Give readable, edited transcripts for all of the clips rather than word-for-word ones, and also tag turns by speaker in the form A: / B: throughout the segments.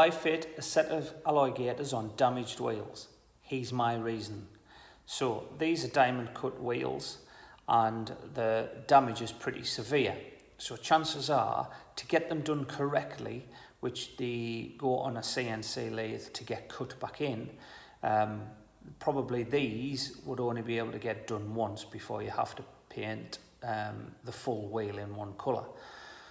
A: why fit a set of Alloygators on damaged wheels? Here's my reason. So these are diamond cut wheels and the damage is pretty severe. So chances are to get them done correctly, which they go on a CNC lathe to get cut back in, probably these would only be able to get done once before you have to paint the full wheel in one colour.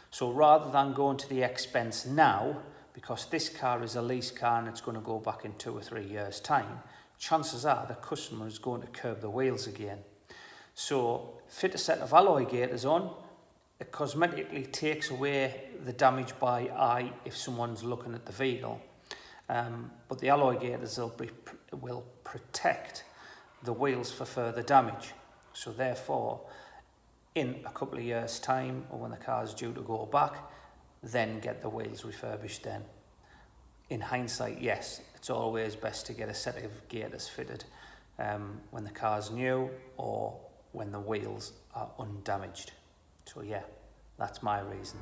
A: So rather than going to the expense now, because this car is a lease car and it's going to go back in 2 or 3 years' time, chances are the customer is going to curb the wheels again. So fit a set of Alloygators on. It cosmetically takes away the damage by eye if someone's looking at the vehicle. But the Alloygators will protect the wheels for further damage. So therefore, in a couple of years' time, or when the car's due to go back, then get the wheels refurbished then. In hindsight, yes, it's always best to get a set of gators fitted when the car's new or when the wheels are undamaged. So yeah, that's my reason.